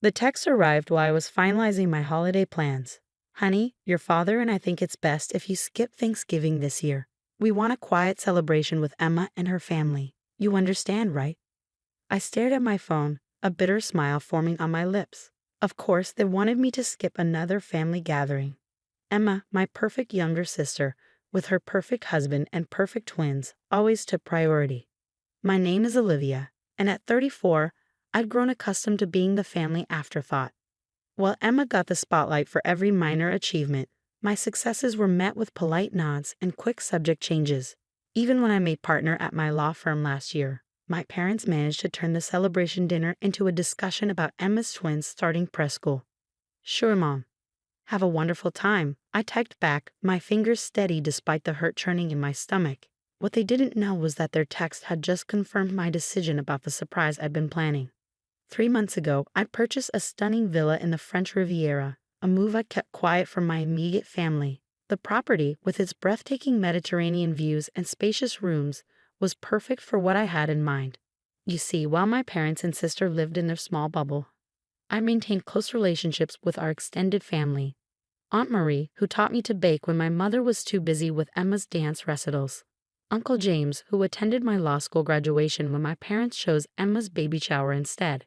The text arrived while I was finalizing my holiday plans. Honey, your father and I think it's best if you skip Thanksgiving this year. We want a quiet celebration with Emma and her family. You understand, right? I stared at my phone, a bitter smile forming on my lips. Of course, they wanted me to skip another family gathering. Emma, my perfect younger sister, with her perfect husband and perfect twins, always took priority. My name is Olivia, and at 34, I'd grown accustomed to being the family afterthought. While Emma got the spotlight for every minor achievement, my successes were met with polite nods and quick subject changes. Even when I made partner at my law firm last year, my parents managed to turn the celebration dinner into a discussion about Emma's twins starting preschool. Sure, Mom. Have a wonderful time, I typed back, my fingers steady despite the hurt churning in my stomach. What they didn't know was that their text had just confirmed my decision about the surprise I'd been planning. 3 months ago, I purchased a stunning villa in the French Riviera, a move I kept quiet from my immediate family. The property, with its breathtaking Mediterranean views and spacious rooms, was perfect for what I had in mind. You see, while my parents and sister lived in their small bubble, I maintained close relationships with our extended family. Aunt Marie, who taught me to bake when my mother was too busy with Emma's dance recitals. Uncle James, who attended my law school graduation when my parents chose Emma's baby shower instead.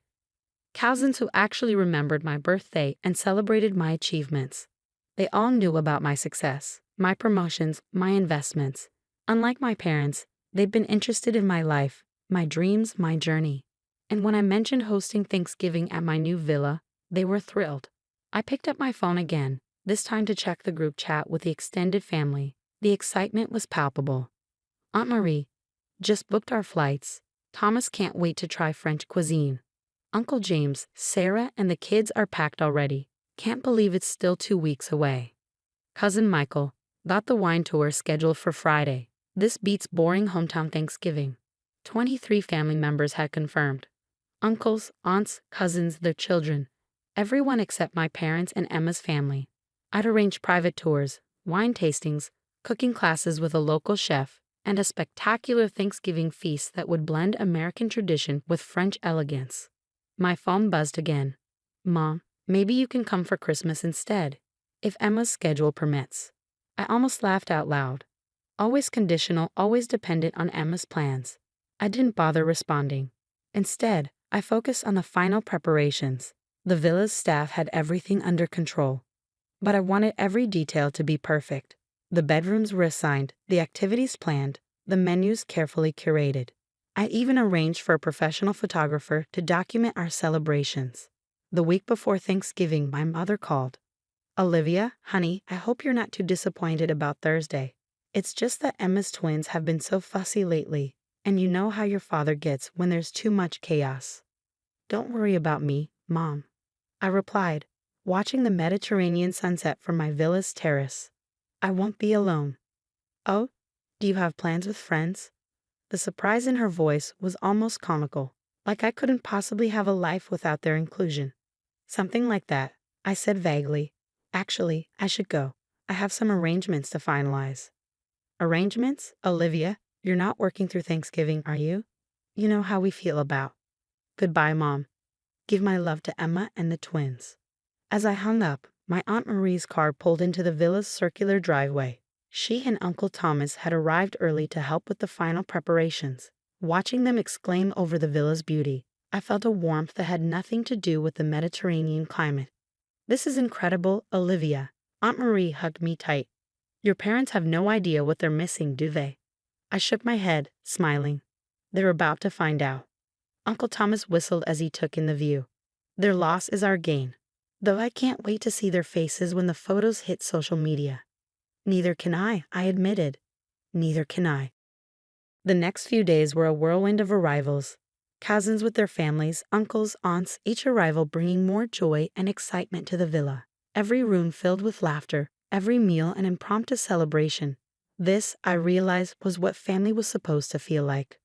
Cousins who actually remembered my birthday and celebrated my achievements. They all knew about my success, my promotions, my investments. Unlike my parents, they'd been interested in my life, my dreams, my journey. And when I mentioned hosting Thanksgiving at my new villa, they were thrilled. I picked up my phone again, this time to check the group chat with the extended family. The excitement was palpable. Aunt Marie, just booked our flights. Thomas can't wait to try French cuisine. Uncle James, Sarah, and the kids are packed already. Can't believe it's still 2 weeks away. Cousin Michael, got the wine tour scheduled for Friday. This beats boring hometown Thanksgiving. 23 family members had confirmed. Uncles, aunts, cousins, their children. Everyone except my parents and Emma's family. I'd arranged private tours, wine tastings, cooking classes with a local chef, and a spectacular Thanksgiving feast that would blend American tradition with French elegance. My phone buzzed again. Mom, maybe you can come for Christmas instead, if Emma's schedule permits. I almost laughed out loud. Always conditional, always dependent on Emma's plans. I didn't bother responding. Instead, I focused on the final preparations. The villa's staff had everything under control. But I wanted every detail to be perfect. The bedrooms were assigned, the activities planned, the menus carefully curated. I even arranged for a professional photographer to document our celebrations. The week before Thanksgiving, my mother called. Olivia, honey, I hope you're not too disappointed about Thursday. It's just that Emma's twins have been so fussy lately, and you know how your father gets when there's too much chaos. Don't worry about me, Mom, I replied, watching the Mediterranean sunset from my villa's terrace. I won't be alone. Oh, do you have plans with friends? The surprise in her voice was almost comical, like I couldn't possibly have a life without their inclusion. Something like that, I said vaguely. Actually, I should go. I have some arrangements to finalize. Arrangements? Olivia, you're not working through Thanksgiving, are you? You know how we feel about. Goodbye, Mom. Give my love to Emma and the twins. As I hung up, my Aunt Marie's car pulled into the villa's circular driveway. She and Uncle Thomas had arrived early to help with the final preparations. Watching them exclaim over the villa's beauty, I felt a warmth that had nothing to do with the Mediterranean climate. This is incredible, Olivia. Aunt Marie hugged me tight. Your parents have no idea what they're missing, do they? I shook my head, smiling. They're about to find out. Uncle Thomas whistled as he took in the view. Their loss is our gain. Though I can't wait to see their faces when the photos hit social media. Neither can I admitted. Neither can I. The next few days were a whirlwind of arrivals. Cousins with their families, uncles, aunts, each arrival bringing more joy and excitement to the villa. Every room filled with laughter, every meal an impromptu celebration. This, I realized, was what family was supposed to feel like.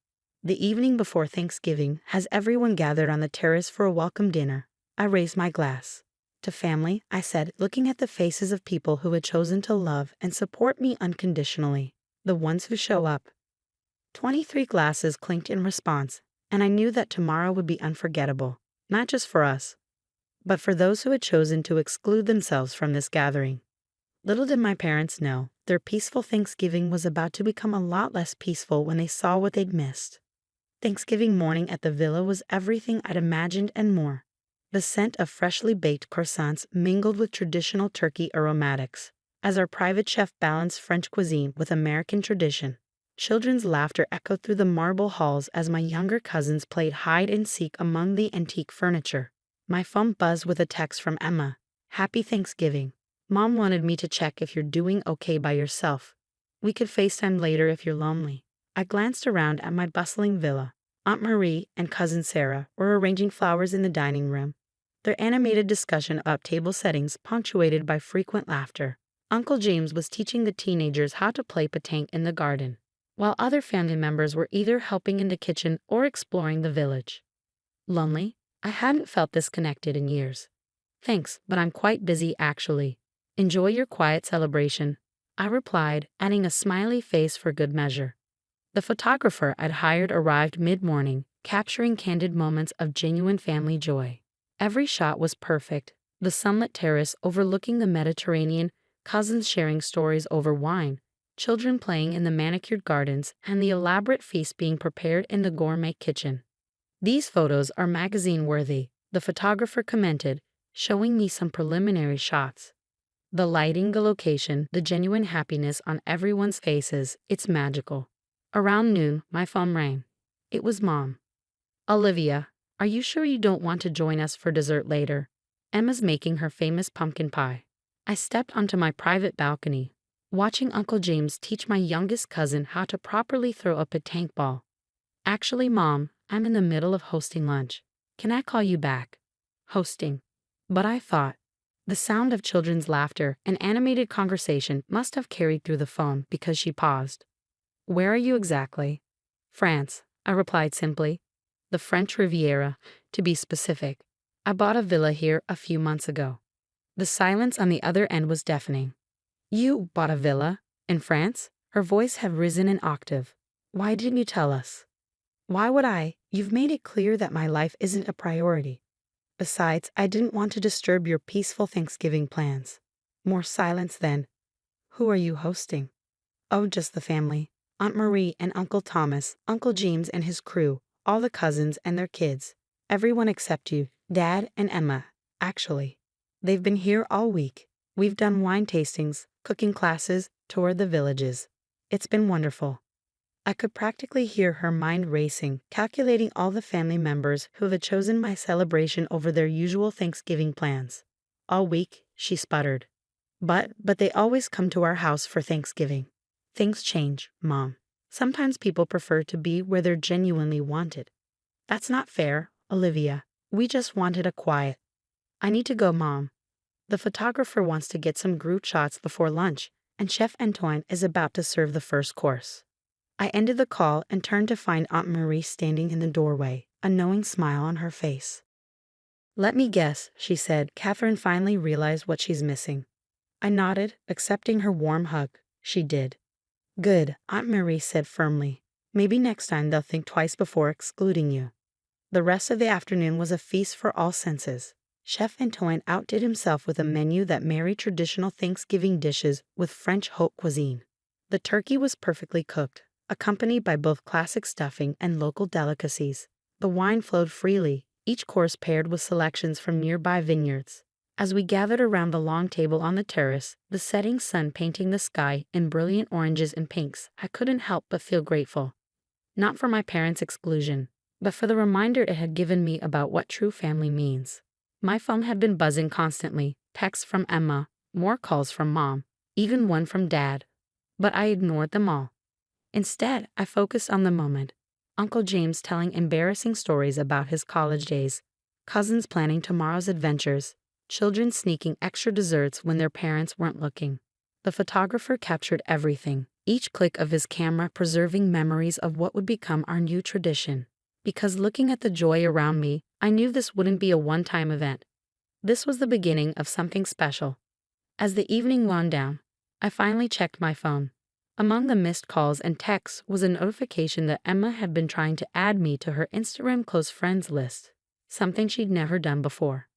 The evening before Thanksgiving, as everyone gathered on the terrace for a welcome dinner, I raised my glass. To family, I said, looking at the faces of people who had chosen to love and support me unconditionally. The ones who show up. 23 glasses clinked in response, and I knew that tomorrow would be unforgettable. Not just for us, but for those who had chosen to exclude themselves from this gathering. Little did my parents know, their peaceful Thanksgiving was about to become a lot less peaceful when they saw what they'd missed. Thanksgiving morning at the villa was everything I'd imagined and more. The scent of freshly baked croissants mingled with traditional turkey aromatics, as our private chef balanced French cuisine with American tradition. Children's laughter echoed through the marble halls as my younger cousins played hide and seek among the antique furniture. My phone buzzed with a text from Emma. "Happy Thanksgiving. Mom wanted me to check if you're doing okay by yourself. We could FaceTime later if you're lonely." I glanced around at my bustling villa. Aunt Marie and Cousin Sarah were arranging flowers in the dining room, their animated discussion about table settings punctuated by frequent laughter. Uncle James was teaching the teenagers how to play petanque in the garden, while other family members were either helping in the kitchen or exploring the village. Lonely? I hadn't felt this connected in years. "Thanks, but I'm quite busy actually. Enjoy your quiet celebration," I replied, adding a smiley face for good measure. The photographer I'd hired arrived mid-morning, capturing candid moments of genuine family joy. Every shot was perfect: the sunlit terrace overlooking the Mediterranean, cousins sharing stories over wine, children playing in the manicured gardens, and the elaborate feast being prepared in the gourmet kitchen. "These photos are magazine-worthy," the photographer commented, showing me some preliminary shots. The lighting, the location, the genuine happiness on everyone's faces, it's magical. Around noon, my phone rang. It was Mom. "Olivia, are you sure you don't want to join us for dessert later? Emma's making her famous pumpkin pie." I stepped onto my private balcony, watching Uncle James teach my youngest cousin how to properly throw a petanque ball. "Actually, Mom, I'm in the middle of hosting lunch. Can I call you back?" Hosting. But I thought, the sound of children's laughter and animated conversation must have carried through the phone because she paused. "Where are you exactly?" "France," I replied simply. "The French Riviera, to be specific. I bought a villa here a few months ago." The silence on the other end was deafening. "You bought a villa? In France?" Her voice had risen an octave. "Why didn't you tell us?" "Why would I? You've made it clear that my life isn't a priority. Besides, I didn't want to disturb your peaceful Thanksgiving plans." More silence then. "Who are you hosting?" "Oh, just the family. Aunt Marie and Uncle Thomas, Uncle James and his crew, all the cousins and their kids. Everyone except you, Dad and Emma, actually. They've been here all week. We've done wine tastings, cooking classes, toured the villages. It's been wonderful." I could practically hear her mind racing, calculating all the family members who had chosen my celebration over their usual Thanksgiving plans. "All week," she sputtered. But they always come to our house for Thanksgiving." "Things change, Mom. Sometimes people prefer to be where they're genuinely wanted." "That's not fair, Olivia. We just wanted a quiet." "I need to go, Mom. The photographer wants to get some group shots before lunch, and Chef Antoine is about to serve the first course." I ended the call and turned to find Aunt Marie standing in the doorway, a knowing smile on her face. "Let me guess," she said. "Catherine finally realized what she's missing." I nodded, accepting her warm hug. She did. "Good," Aunt Marie said firmly. "Maybe next time they'll think twice before excluding you." The rest of the afternoon was a feast for all senses. Chef Antoine outdid himself with a menu that married traditional Thanksgiving dishes with French haute cuisine. The turkey was perfectly cooked, accompanied by both classic stuffing and local delicacies. The wine flowed freely, each course paired with selections from nearby vineyards. As we gathered around the long table on the terrace, the setting sun painting the sky in brilliant oranges and pinks, I couldn't help but feel grateful. Not for my parents' exclusion, but for the reminder it had given me about what true family means. My phone had been buzzing constantly, texts from Emma, more calls from Mom, even one from Dad. But I ignored them all. Instead, I focused on the moment. Uncle James telling embarrassing stories about his college days, cousins planning tomorrow's adventures, children sneaking extra desserts when their parents weren't looking. The photographer captured everything, each click of his camera preserving memories of what would become our new tradition. Because looking at the joy around me, I knew this wouldn't be a one-time event. This was the beginning of something special. As the evening wound down, I finally checked my phone. Among the missed calls and texts was a notification that Emma had been trying to add me to her Instagram close friends list, something she'd never done before.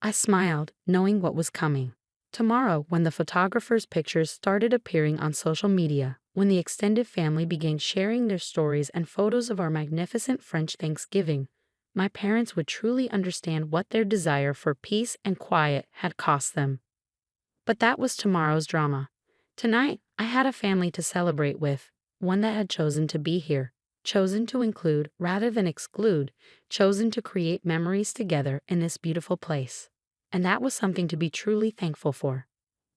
I smiled, knowing what was coming. Tomorrow, when the photographer's pictures started appearing on social media, when the extended family began sharing their stories and photos of our magnificent French Thanksgiving, my parents would truly understand what their desire for peace and quiet had cost them. But that was tomorrow's drama. Tonight, I had a family to celebrate with, one that had chosen to be here, chosen to include rather than exclude, chosen to create memories together in this beautiful place. And that was something to be truly thankful for.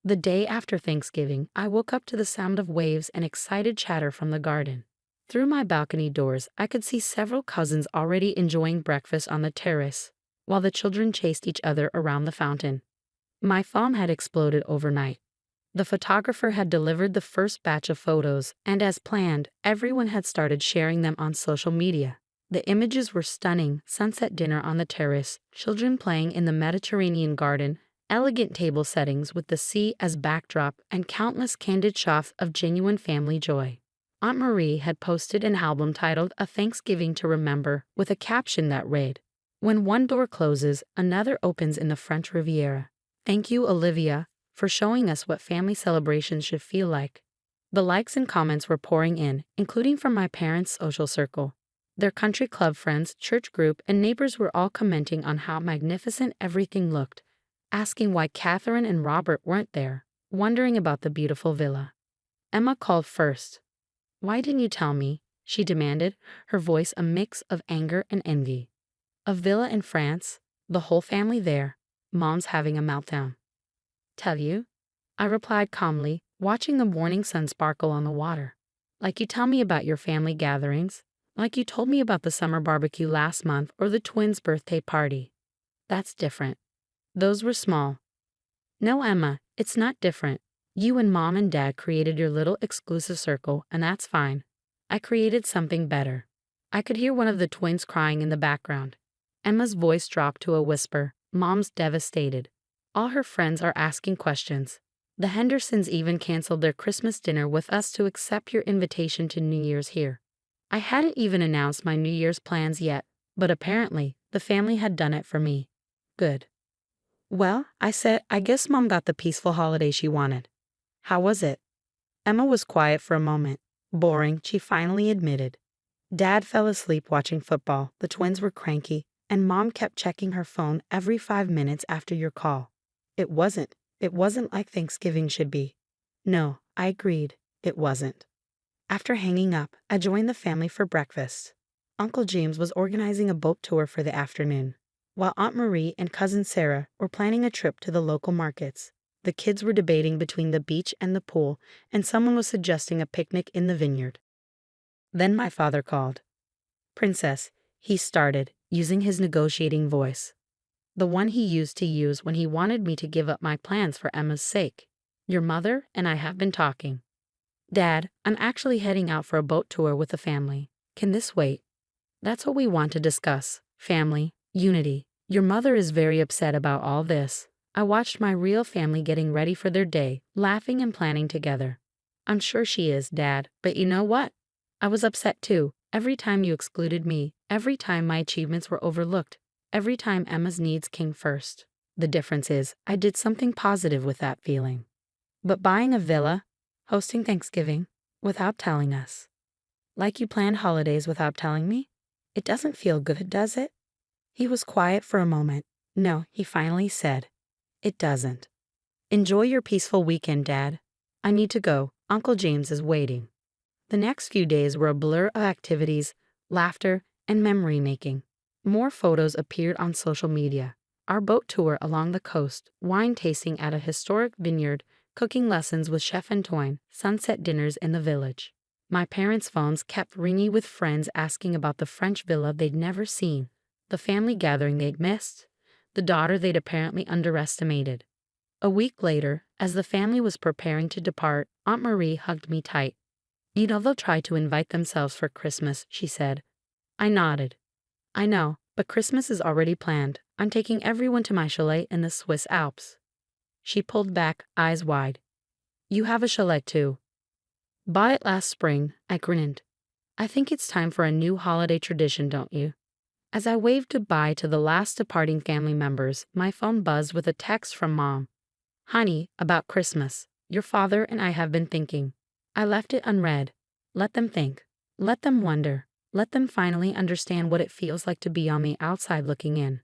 The day after Thanksgiving, I woke up to the sound of waves and excited chatter from the garden. Through my balcony doors, I could see several cousins already enjoying breakfast on the terrace, while the children chased each other around the fountain. My phone had exploded overnight. The photographer had delivered the first batch of photos, and as planned, everyone had started sharing them on social media. The images were stunning: sunset dinner on the terrace, children playing in the Mediterranean garden, elegant table settings with the sea as backdrop, and countless candid shots of genuine family joy. Aunt Marie had posted an album titled A Thanksgiving to Remember, with a caption that read, "When one door closes, another opens in the French Riviera. Thank you, Olivia, for showing us what family celebrations should feel like." The likes and comments were pouring in, including from my parents' social circle. Their country club friends, church group, and neighbors were all commenting on how magnificent everything looked, asking why Catherine and Robert weren't there, wondering about the beautiful villa. Emma called first. "Why didn't you tell me?" she demanded, her voice a mix of anger and envy. "A villa in France, the whole family there, Mom's having a meltdown." "Tell you?" I replied calmly, watching the morning sun sparkle on the water. "Like you tell me about your family gatherings, like you told me about the summer barbecue last month or the twins' birthday party. That's different. Those were small." "No, Emma, it's not different. You and Mom and Dad created your little exclusive circle, and that's fine. I created something better." I could hear one of the twins crying in the background. Emma's voice dropped to a whisper. "Mom's devastated. All her friends are asking questions. The Hendersons even canceled their Christmas dinner with us to accept your invitation to New Year's here. I hadn't even announced my New Year's plans yet, but apparently, the family had done it for me." "Good." "Well," I said, "I guess Mom got the peaceful holiday she wanted." "How was it?" Emma was quiet for a moment. "Boring," she finally admitted. "Dad fell asleep watching football, the twins were cranky, and Mom kept checking her phone every 5 minutes after your call. It wasn't like Thanksgiving should be." "No," I agreed, "it wasn't." After hanging up, I joined the family for breakfast. Uncle James was organizing a boat tour for the afternoon, while Aunt Marie and Cousin Sarah were planning a trip to the local markets. The kids were debating between the beach and the pool, and someone was suggesting a picnic in the vineyard. Then my father called. "Princess," he started, using his negotiating voice, the one he used to use when he wanted me to give up my plans for Emma's sake. "Your mother and I have been talking." "Dad, I'm actually heading out for a boat tour with the family. Can this wait?" "That's what we want to discuss. Family, unity. Your mother is very upset about all this. I watched my real family getting ready for their day, laughing and planning together." "I'm sure she is, Dad, but you know what? I was upset too. Every time you excluded me, every time my achievements were overlooked, every time Emma's needs came first. The difference is, I did something positive with that feeling." "But buying a villa, hosting Thanksgiving, without telling us. Like you planned holidays without telling me? It doesn't feel good, does it?" He was quiet for a moment. "No," he finally said. "It doesn't. Enjoy your peaceful weekend, Dad. I need to go. Uncle James is waiting." The next few days were a blur of activities, laughter, and memory making. More photos appeared on social media. Our boat tour along the coast, wine tasting at a historic vineyard, cooking lessons with Chef Antoine, sunset dinners in the village. My parents' phones kept ringing with friends asking about the French villa they'd never seen, the family gathering they'd missed, the daughter they'd apparently underestimated. A week later, as the family was preparing to depart, Aunt Marie hugged me tight. "You know they'll try to invite themselves for Christmas," she said. I nodded. "I know, but Christmas is already planned. I'm taking everyone to my chalet in the Swiss Alps." She pulled back, eyes wide. "You have a chalet too?" "Bought it last spring," I grinned. "I think it's time for a new holiday tradition, don't you?" As I waved goodbye to the last departing family members, my phone buzzed with a text from Mom. Honey, about Christmas. Your father and I have been thinking. I left it unread. Let them think. Let them wonder. Let them finally understand what it feels like to be on the outside looking in.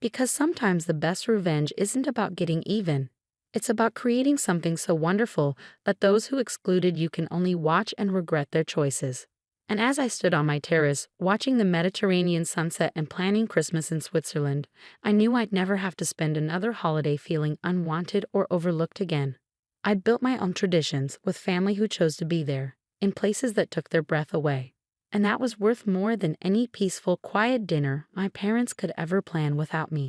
Because sometimes the best revenge isn't about getting even. It's about creating something so wonderful that those who excluded you can only watch and regret their choices. And as I stood on my terrace, watching the Mediterranean sunset and planning Christmas in Switzerland, I knew I'd never have to spend another holiday feeling unwanted or overlooked again. I'd built my own traditions with family who chose to be there, in places that took their breath away. And that was worth more than any peaceful, quiet dinner my parents could ever plan without me.